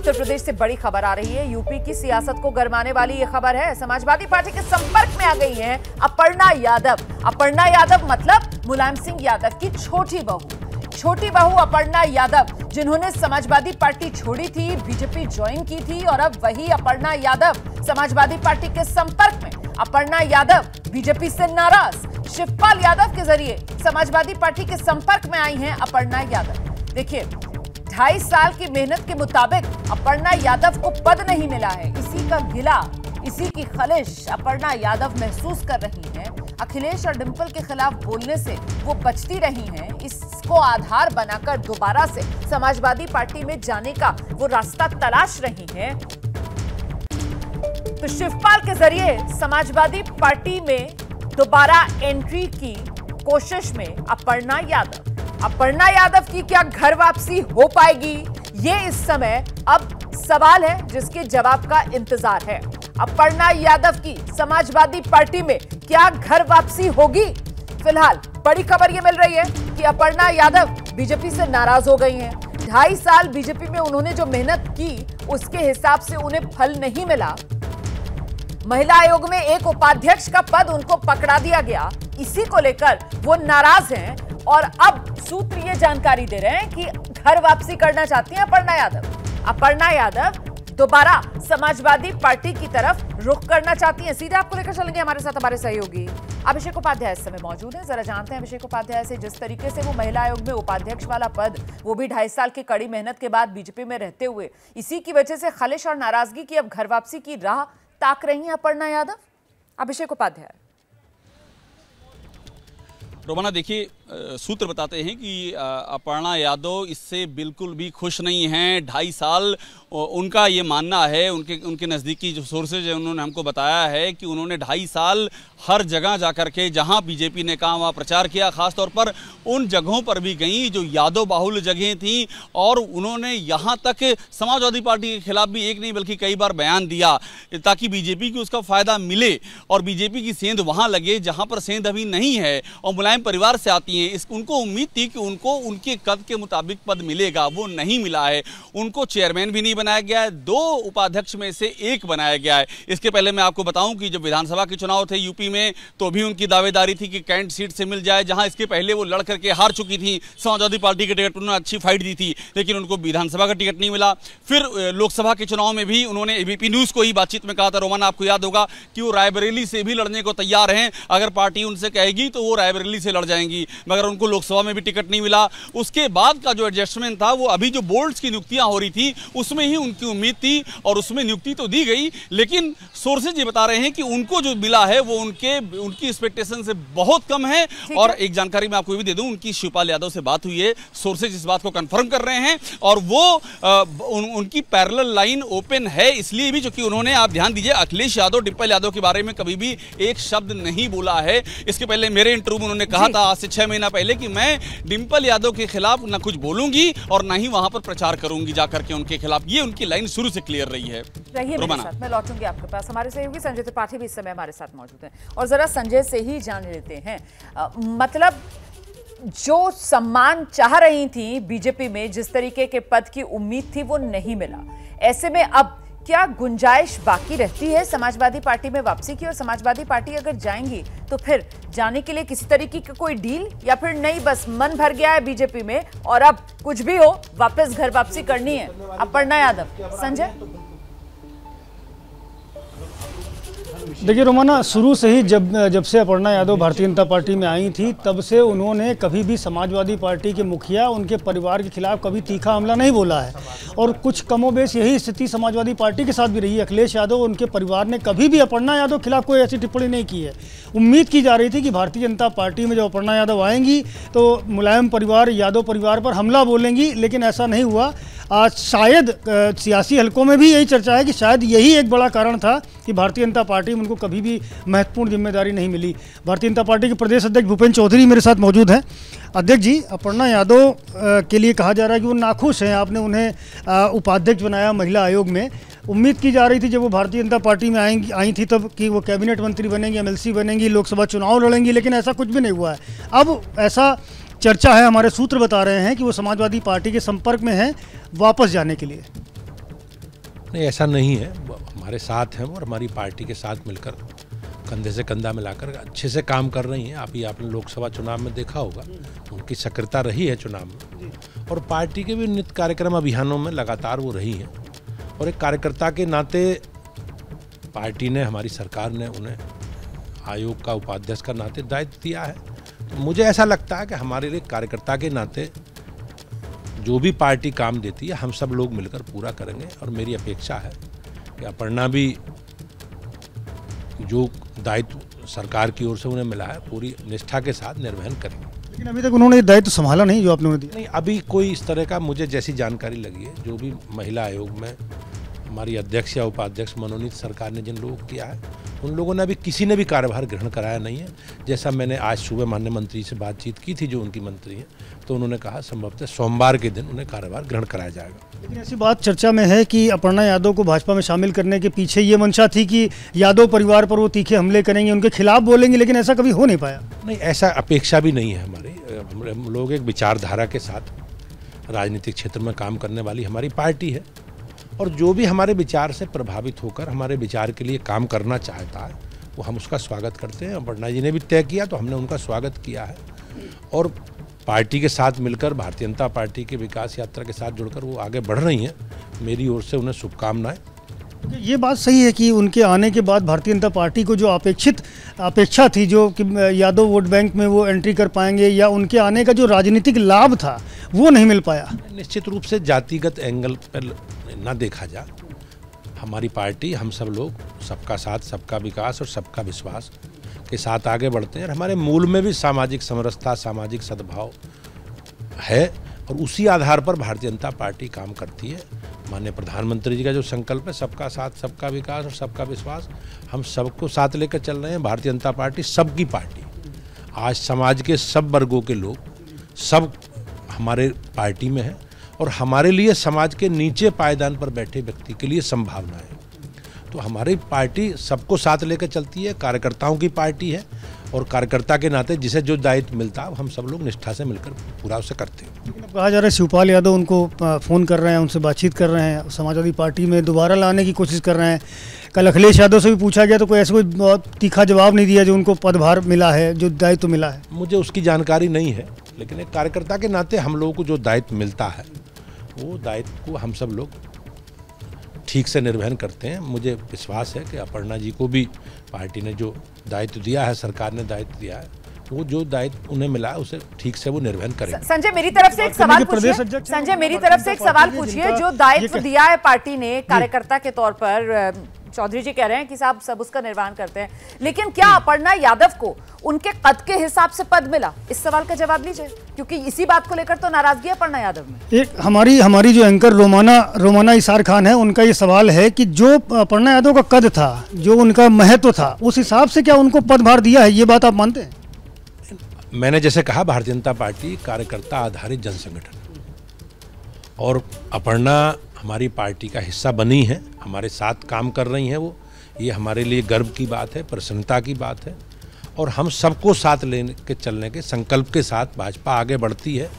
उत्तर प्रदेश से बड़ी खबर आ रही है। यूपी की सियासत को गरमाने वाली ये खबर है। समाजवादी पार्टी के संपर्क में आ गई हैं अपर्णा यादव। अपर्णा यादव मतलब मुलायम सिंह यादव की छोटी बहू अपर्णा यादव, जिन्होंने समाजवादी पार्टी छोड़ी थी, बीजेपी ज्वाइन की थी और अब वही अपर्णा यादव समाजवादी पार्टी के संपर्क में। अपर्णा यादव बीजेपी से नाराज, शिवपाल यादव के जरिए समाजवादी पार्टी के संपर्क में आई हैं अपर्णा यादव। देखिए, 2.5 साल की मेहनत के मुताबिक अपर्णा यादव को पद नहीं मिला है। इसी का गिला, इसी की खलिश अपर्णा यादव महसूस कर रही हैं। अखिलेश और डिंपल के खिलाफ बोलने से वो बचती रही हैं। इसको आधार बनाकर दोबारा से समाजवादी पार्टी में जाने का वो रास्ता तलाश रही हैं। तो शिवपाल के जरिए समाजवादी पार्टी में दोबारा एंट्री की कोशिश में अपर्णा यादव की क्या घर वापसी हो पाएगी? ये इस समय अब सवाल है जिसके जवाब का इंतजार है। अपर्णा यादव की समाजवादी पार्टी में क्या घर वापसी होगी? फिलहाल बड़ी खबर ये मिल रही है कि अपर्णा यादव बीजेपी से नाराज हो गई हैं। 2.5 साल बीजेपी में उन्होंने जो मेहनत की उसके हिसाब से उन्हें फल नहीं मिला। महिला आयोग में एक उपाध्यक्ष का पद उनको पकड़ा दिया गया। इसी को लेकर वो नाराज हैं और अब सूत्र ये जानकारी दे रहे हैं कि घर वापसी करना चाहती हैं अपर्णा यादव दोबारा समाजवादी पार्टी की तरफ रुख करना चाहती हैं। सीधे आपको लेकर चलेंगे हमारे साथ हमारे सहयोगी अभिषेक उपाध्याय इस समय मौजूद हैं। जरा जानते हैं अभिषेक उपाध्याय से, जिस तरीके से वो महिला आयोग में उपाध्यक्ष वाला पद, वो भी 2.5 साल की कड़ी मेहनत के बाद बीजेपी में रहते हुए, इसी की वजह से खलिश और नाराजगी की अब घर वापसी की राह ताक रही हैं अपर्णा यादव। अभिषेक उपाध्याय। रोमाना, देखिए, सूत्र बताते हैं कि अपर्णा यादव इससे बिल्कुल भी खुश नहीं हैं। 2.5 साल उनका ये मानना है, उनके नज़दीकी जो सोर्सेज हैं उन्होंने हमको बताया है कि उन्होंने 2.5 साल हर जगह जाकर के जहां बीजेपी ने कहा वहाँ प्रचार किया, खासतौर पर उन जगहों पर भी गई जो यादव बाहुल्य जगहें थीं, और उन्होंने यहाँ तक समाजवादी पार्टी के खिलाफ भी एक नहीं बल्कि कई बार बयान दिया ताकि बीजेपी को उसका फ़ायदा मिले और बीजेपी की सेंध वहाँ लगे जहाँ पर सेंध अभी नहीं है। और मुलायम परिवार से आती हैं, उनको उम्मीद थी कि उनको उनके कद के मुताबिक पद मिलेगा, वो नहीं मिला है। उनको चेयरमैन भी नहीं बनाया गया है, 2 उपाध्यक्ष में से 1 बनाया गया है। इसके पहले मैं आपको बताऊं कि जब विधानसभा के चुनाव थे यूपी में, तो भी उनकी दावेदारी थी कि कैंट सीट से मिल जाए, जहां इसके पहले वो लड़ करके हार चुकी थी। समाजवादी पार्टी के टिकट पर उन्होंने अच्छी फाइट दी थी, लेकिन उनको विधानसभा का टिकट नहीं मिला। फिर लोकसभा के चुनाव में भी उन्होंने एबीपी न्यूज को ही बातचीत में कहा था, रोमाना आपको याद होगा, कि वो रायबरेली से भी लड़ने को तैयार हैं। अगर पार्टी उनसे कहेगी तो वो रायबरेली से लड़ जाएंगी, मगर उनको लोकसभा में भी टिकट नहीं मिला। उसके बाद का जो एडजस्टमेंट था, वो अभी जो बोर्ड्स की नियुक्तियां हो रही थी उसमें ही उनकी उम्मीद थी और उसमें नियुक्ति तो दी गई, लेकिन सोर्सेज ये बता रहे हैं कि उनको जो मिला है वो उनकी एक्सपेक्टेशन से बहुत कम है। और एक जानकारी मैं आपको ये भी दे दूं, उनकी शिवपाल यादव से बात हुई है, सोर्सेज इस बात को कंफर्म कर रहे हैं और वो उनकी पैरेलल लाइन ओपन है। इसलिए भी क्योंकि उन्होंने, आप ध्यान दीजिए, अखिलेश यादव, डिंपल यादव के बारे में कभी भी एक शब्द नहीं बोला है। इसके पहले मेरे इंटरव्यू में उन्होंने कहा था आज से 6 महीना पहले कि मैं डिंपल यादव के खिलाफ ना कुछ बोलूंगी और ना ही वहां पर प्रचार करूंगी जाकर के उनके खिलाफ। ये उनकी लाइन शुरू से क्लियर रही है। मेरे साथ मैं लौटूंगी आपके पास। हमारे सहयोगी संजय त्रिपाठी भी इस समय हमारे साथ मौजूद हैं और जरा संजय से ही जान लेते हैं, मतलब जो सम्मान चाह रही थी बीजेपी में, जिस तरीके के पद की उम्मीद थी, वो नहीं मिला। ऐसे में अब क्या गुंजाइश बाकी रहती है समाजवादी पार्टी में वापसी की? और समाजवादी पार्टी अगर जाएंगी तो फिर जाने के लिए किसी तरीके का कोई डील, या फिर नहीं बस मन भर गया है बीजेपी में और अब कुछ भी हो वापस घर वापसी करनी है अपर्णा यादव? संजय। देखिए रोमाना, शुरू से ही जब से अपर्णा यादव भारतीय जनता पार्टी में आई थी, तब से उन्होंने कभी भी समाजवादी पार्टी के मुखिया, उनके परिवार के खिलाफ कभी तीखा हमला नहीं बोला है। और कुछ कमोबेश यही स्थिति समाजवादी पार्टी के साथ भी रही है। अखिलेश यादव और उनके परिवार ने कभी भी अपर्णा यादव के खिलाफ कोई ऐसी टिप्पणी नहीं की है। उम्मीद की जा रही थी कि भारतीय जनता पार्टी में जब अपर्णा यादव आएंगी तो मुलायम परिवार, यादव परिवार पर हमला बोलेंगी, लेकिन ऐसा नहीं हुआ। आज शायद सियासी हलकों में भी यही चर्चा है कि शायद यही एक बड़ा कारण था कि भारतीय जनता पार्टी में उनको कभी भी महत्वपूर्ण जिम्मेदारी नहीं मिली। भारतीय जनता पार्टी के प्रदेश अध्यक्ष भूपेंद्र चौधरी मेरे साथ मौजूद हैं। अध्यक्ष जी, अपर्णा यादव के लिए कहा जा रहा है कि वो नाखुश हैं, आपने उन्हें उपाध्यक्ष बनाया महिला आयोग में। उम्मीद की जा रही थी जब वो भारतीय जनता पार्टी में आई थी तब कि वो कैबिनेट मंत्री बनेंगी, एमएलसी बनेंगी, लोकसभा चुनाव लड़ेंगी, लेकिन ऐसा कुछ भी नहीं हुआ है। अब ऐसा चर्चा है, हमारे सूत्र बता रहे हैं कि वो समाजवादी पार्टी के संपर्क में हैं वापस जाने के लिए। नहीं, ऐसा नहीं है, हमारे साथ हैं वो और हमारी पार्टी के साथ मिलकर कंधे से कंधा मिलाकर अच्छे से काम कर रही हैं। आपने लोकसभा चुनाव में देखा होगा, उनकी सक्रियता रही है चुनाव में, और पार्टी के भी नित्य कार्यक्रम अभियानों में लगातार वो रही हैं। और एक कार्यकर्ता के नाते पार्टी ने, हमारी सरकार ने उन्हें आयोग का उपाध्यक्ष का नाते दायित्व दिया है। तो मुझे ऐसा लगता है कि हमारे लिए कार्यकर्ता के नाते जो भी पार्टी काम देती है हम सब लोग मिलकर पूरा करेंगे। और मेरी अपेक्षा है कि अपर्णा भी जो दायित्व सरकार की ओर से उन्हें मिला है पूरी निष्ठा के साथ निर्वहन करेंगे। लेकिन अभी तक उन्होंने दायित्व संभाला नहीं जो आपने उन्हें दिया? नहीं, अभी कोई इस तरह का मुझे जैसी जानकारी लगी है, जो भी महिला आयोग में हमारी अध्यक्ष या उपाध्यक्ष मनोनीत सरकार ने जिन लोगों को किया है, उन लोगों ने अभी किसी ने भी कार्यभार ग्रहण कराया नहीं है। जैसा मैंने आज सुबह माननीय मंत्री से बातचीत की थी, जो उनकी मंत्री हैं, तो उन्होंने कहा संभवतः सोमवार के दिन उन्हें कार्यभार ग्रहण कराया जाएगा। लेकिन ऐसी बात चर्चा में है कि अपर्णा यादव को भाजपा में शामिल करने के पीछे ये मंशा थी कि यादव परिवार पर वो तीखे हमले करेंगे, उनके खिलाफ बोलेंगे, लेकिन ऐसा कभी हो नहीं पाया। नहीं, ऐसा अपेक्षा भी नहीं है हमारी। हम लोग एक विचारधारा के साथ राजनीतिक क्षेत्र में काम करने वाली हमारी पार्टी है, और जो भी हमारे विचार से प्रभावित होकर हमारे विचार के लिए काम करना चाहता है वो हम उसका स्वागत करते हैं। अपर्णा जी ने भी तय किया तो हमने उनका स्वागत किया है, और पार्टी के साथ मिलकर भारतीय जनता पार्टी की विकास यात्रा के साथ जुड़कर वो आगे बढ़ रही हैं। मेरी ओर से उन्हें शुभकामनाएं। ये बात सही है कि उनके आने के बाद भारतीय जनता पार्टी को जो अपेक्षा थी, जो कि यादव वोट बैंक में वो एंट्री कर पाएंगे, या उनके आने का जो राजनीतिक लाभ था वो नहीं मिल पाया। निश्चित रूप से जातिगत एंगल पर ना देखा जा, हमारी पार्टी, हम सब लोग सबका साथ, सबका विकास और सबका विश्वास के साथ आगे बढ़ते हैं। और हमारे मूल में भी सामाजिक समरसता, सामाजिक सद्भाव है, और उसी आधार पर भारतीय जनता पार्टी काम करती है। माननीय प्रधानमंत्री जी का जो संकल्प है, सबका साथ, सबका विकास और सबका विश्वास, हम सबको साथ लेकर चल रहे हैं। भारतीय जनता पार्टी सबकी पार्टी। आज समाज के सब वर्गों के लोग सब हमारे पार्टी में है, और हमारे लिए समाज के नीचे पायदान पर बैठे व्यक्ति के लिए संभावना है। तो हमारी पार्टी सबको साथ लेकर चलती है, कार्यकर्ताओं की पार्टी है, और कार्यकर्ता के नाते जिसे जो दायित्व मिलता है हम सब लोग निष्ठा से मिलकर पूरा उसे करते हैं। कहा जा रहा है शिवपाल यादव उनको फ़ोन कर रहे हैं, उनसे बातचीत कर रहे हैं, समाजवादी पार्टी में दोबारा लाने की कोशिश कर रहे हैं। कल अखिलेश यादव से भी पूछा गया तो कोई ऐसा कोई तीखा जवाब नहीं दिया जो उनको पदभार मिला है, जो दायित्व मिला है। मुझे उसकी जानकारी नहीं है, लेकिन एक कार्यकर्ता के नाते हम लोगों को जो दायित्व मिलता है वो दायित्व को हम सब लोग ठीक से निर्वहन करते हैं। मुझे विश्वास है कि अपर्णा जी को भी पार्टी ने जो दायित्व दिया है, सरकार ने दायित्व दिया है, वो जो दायित्व उन्हें मिला है उसे ठीक से वो निर्वहन करेंगे। संजय, मेरी तरफ से एक सवाल पूछिए। जो दायित्व दिया है पार्टी ने कार्यकर्ता के तौर पर, चौधरी जी कह रहे हैं कि साहब सब उसका निर्वहन करते हैं, लेकिन क्या अपर्णा यादव को उनके कद के हिसाब से पद मिला? इस सवाल का जवाब लीजिए, क्योंकि इसी बात को लेकर तो नाराजगी है अपर्णा यादव में। एक हमारी जो एंकर रोमाना इसार खान है, उनका ये सवाल है कि जो अपर्णा यादव का कद था, जो उनका महत्व था, उस हिसाब से क्या उनको पदभार दिया है? ये बात आप मानते हैं? मैंने जैसे कहा, भारतीय जनता पार्टी कार्यकर्ता आधारित जन संगठन, और अपर्णा हमारी पार्टी का हिस्सा बनी है, हमारे साथ काम कर रही हैं वो। ये हमारे लिए गर्व की बात है, प्रसन्नता की बात है, और हम सबको साथ लेके चलने के संकल्प के साथ भाजपा आगे बढ़ती है।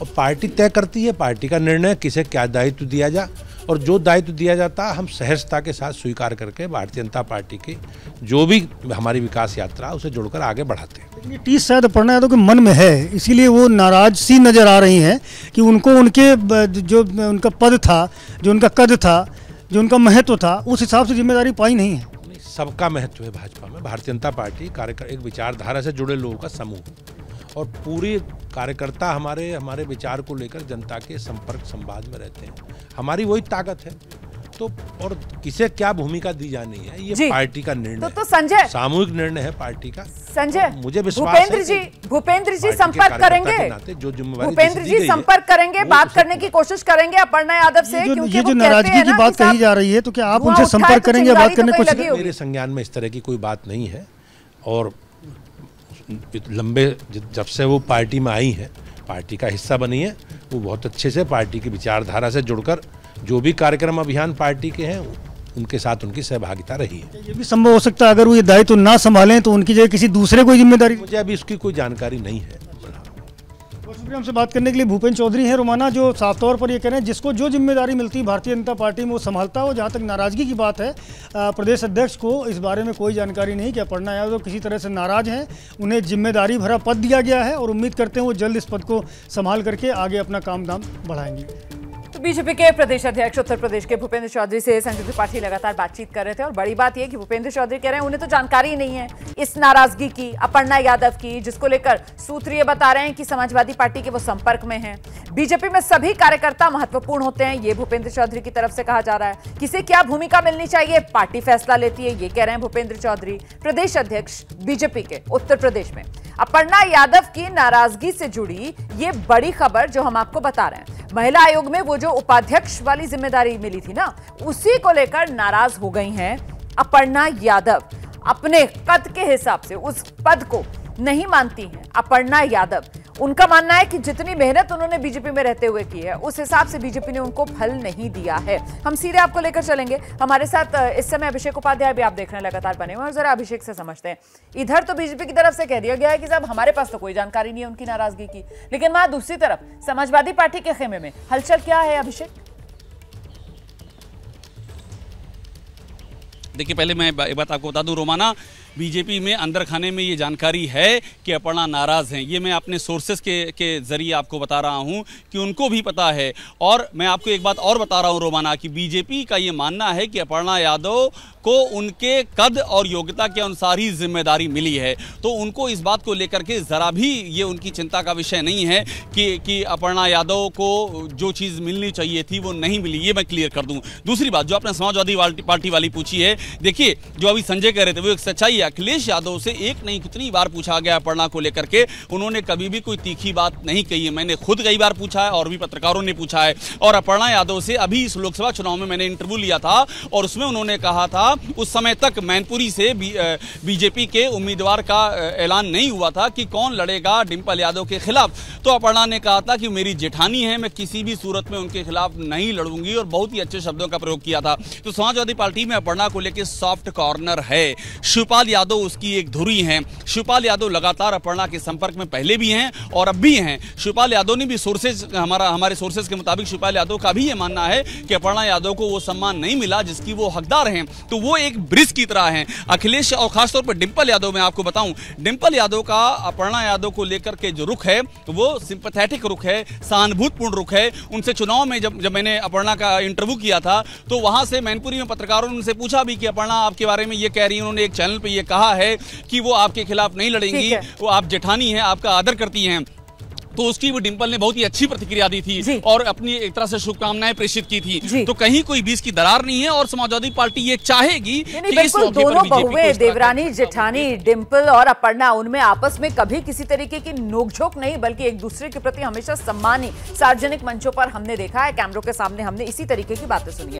और पार्टी तय करती है, पार्टी का निर्णय किसे क्या दायित्व दिया जाए, और जो दायित्व दिया जाता है हम सहजता के साथ स्वीकार करके भारतीय जनता पार्टी की जो भी हमारी विकास यात्रा उसे जोड़कर आगे बढ़ाते हैं। ये टीस शायद अपर्णा यादव के मन में है, इसीलिए वो नाराज सी नजर आ रही हैं कि उनको उनके जो उनका पद था, जो उनका कद था, जो उनका महत्व था, उस हिसाब से जिम्मेदारी पाई नहीं है। सबका महत्व है भाजपा में। भारतीय जनता पार्टी एक विचारधारा से जुड़े लोगों का समूह, और पूरी कार्यकर्ता हमारे विचार को लेकर जनता के संपर्क संवाद में रहते हैं। हमारी वही ताकत है। तो और किसे क्या भूमिका दी जानी है, ये पार्टी का निर्णय तो संजय, सामूहिक निर्णय है पार्टी का। संजय, मुझे विश्वास है भूपेंद्र जी संपर्क करेंगे, भूपेंद्र जी संपर्क करेंगे, बात करने की कोशिश करेंगे अपर्णा यादव से। ये जो नाराजगी की बात कही जा रही है, तो क्या आप उनसे संपर्क करेंगे, बात करने की कोशिश? मेरे संज्ञान में इस तरह की कोई बात नहीं है, और लंबे जब से वो पार्टी में आई है, पार्टी का हिस्सा बनी है, वो बहुत अच्छे से पार्टी की विचारधारा से जुड़कर जो भी कार्यक्रम अभियान पार्टी के हैं उनके साथ उनकी सहभागिता रही है। ये भी संभव हो सकता है अगर वो ये दायित्व ना संभालें तो उनकी जगह किसी दूसरे को जिम्मेदारी? मुझे अभी इसकी कोई जानकारी नहीं है। हमसे बात करने के लिए भूपेंद्र चौधरी हैं रोमाना, जो साफ तौर पर ये कह रहे हैं जिसको जो जिम्मेदारी मिलती है भारतीय जनता पार्टी में वो संभालता हो। जहाँ तक नाराजगी की बात है, प्रदेश अध्यक्ष को इस बारे में कोई जानकारी नहीं कि अपर्णा यादव किसी तरह से नाराज हैं। उन्हें जिम्मेदारी भरा पद दिया गया है और उम्मीद करते हैं वो जल्द इस पद को संभाल करके आगे अपना काम धाम बढ़ाएंगी। तो बीजेपी के प्रदेश अध्यक्ष उत्तर प्रदेश के भूपेंद्र चौधरी से संजय त्रिपाठी लगातार बातचीत कर रहे थे और बड़ी बात यह कि भूपेंद्र चौधरी कह रहे हैं उन्हें तो जानकारी नहीं है इस नाराजगी की अपर्णा यादव की, जिसको लेकर सूत्र ये बता रहे हैं कि समाजवादी पार्टी के वो संपर्क में हैं। बीजेपी में सभी कार्यकर्ता महत्वपूर्ण होते हैं, ये भूपेंद्र चौधरी की तरफ से कहा जा रहा है। किसे क्या भूमिका मिलनी चाहिए पार्टी फैसला लेती है, ये कह रहे हैं भूपेंद्र चौधरी, प्रदेश अध्यक्ष बीजेपी के उत्तर प्रदेश में। अपर्णा यादव की नाराजगी से जुड़ी ये बड़ी खबर जो हम आपको बता रहे हैं, महिला आयोग में वो जो उपाध्यक्ष वाली जिम्मेदारी मिली थी ना, उसी को लेकर नाराज हो गई हैं अपर्णा यादव। अपने कद के हिसाब से उस पद को नहीं मानती हैं अपर्णा यादव। उनका मानना है कि जितनी मेहनत उन्होंने बीजेपी में रहते हुए की है उस हिसाब से बीजेपी ने उनको फल नहीं दिया है। हम सीधे आपको लेकर चलेंगे, हमारे साथ इस समय अभिषेक उपाध्याय भी आप देख रहे हैं लगातार बने हुए, और जरा अभिषेक से समझते हैं। इधर तो बीजेपी की तरफ से कह दिया गया है कि साहब हमारे पास तो कोई जानकारी नहीं है उनकी नाराजगी की, लेकिन वहां दूसरी तरफ समाजवादी पार्टी के खेमे में हलचल क्या है अभिषेक? देखिए, पहले मैं एक बात आपको बता दूं रोमाना, बीजेपी में अंदर खाने में ये जानकारी है कि अपर्णा नाराज हैं। ये मैं अपने सोर्सेस के जरिए आपको बता रहा हूं कि उनको भी पता है। और मैं आपको एक बात और बता रहा हूं रोमाना कि बीजेपी का ये मानना है कि अपर्णा यादव को उनके कद और योग्यता के अनुसार ही जिम्मेदारी मिली है। तो उनको इस बात को लेकर के ज़रा भी ये उनकी चिंता का विषय नहीं है कि अपर्णा यादव को जो चीज़ मिलनी चाहिए थी वो नहीं मिली। ये मैं क्लियर कर दूं। दूसरी बात जो आपने समाजवादी पार्टी वाली पूछी है, देखिए जो अभी संजय कह रहे थे वो एक सच्चाई है। अखिलेश यादव से एक नहीं कितनी बार पूछा गया अपर्णा को लेकर के, उन्होंने कभी भी कोई तीखी बात नहीं कही है। मैंने खुद कई बार पूछा है और भी पत्रकारों ने पूछा है। और अपर्णा यादव से अभी इस लोकसभा चुनाव में मैंने इंटरव्यू लिया था और उसमें उन्होंने कहा था, उस समय तक मैनपुरी से बीजेपी के उम्मीदवार का ऐलान नहीं हुआ था कि कौन लड़ेगा डिंपल यादव के खिलाफ। तो अपर्णा ने कहा था कि मेरी जेठानी है, मैं किसी भी सूरत में उनके खिलाफ नहीं लड़ूंगी, और बहुत ही अच्छे शब्दों का प्रयोग किया था। तो समाजवादी पार्टी में अपर्णा को लेकर सॉफ्ट कॉर्नर है। शिवपाल यादव उसकी एक धुरी हैं। शिवपाल यादव लगातार अपर्णा के संपर्क में पहले भी हैं और अब भी हैं। शिवपाल यादव ने भी सोर्सेज हमारे सोर्सेज के मुताबिक शिवपाल यादव का भी ये मानना है कि अपर्णा यादव को वो सम्मान नहीं मिला जिसकी वो हकदार हैं। तो वो एक ब्रिज की तरह हैं। अखिलेश और खासतौर पर डिंपल यादव, मैं आपको बताऊं, डिंपल यादव का अपर्णा यादव को लेकर के जो रुख है वो सिंपैथेटिक रुख है, सहानुभूतिपूर्ण रुख है। उनसे चुनाव में जब मैंने अपर्णा का इंटरव्यू किया था तो वहां से मैनपुरी में पत्रकारों ने उनसे पूछा भी कि अपर्णा आपके बारे में ये कह रही है, उन्होंने एक चैनल पे ये कहा है कि वो आपके खिलाफ नहीं लड़ेंगी, वो आप जेठानी हैं, आपका आदर करती हैं। तो उसकी वो डिंपल ने बहुत ही अच्छी प्रतिक्रिया दी थी और अपनी एक तरह से शुभकामनाएं प्रेषित की थी। तो कहीं कोई बीच की दरार नहीं है और समाजवादी पार्टी ये चाहेगी कि इस मौके पर दोनों बहुएं, देवरानी जेठानी डिंपल और अपर्णा, उनमें आपस में कभी किसी तरीके की नोकझोंक नहीं बल्कि एक दूसरे के प्रति हमेशा सम्मान ही सार्वजनिक मंचों पर हमने देखा है, कैमरों के सामने हमने इसी तरीके की बातें सुनी है।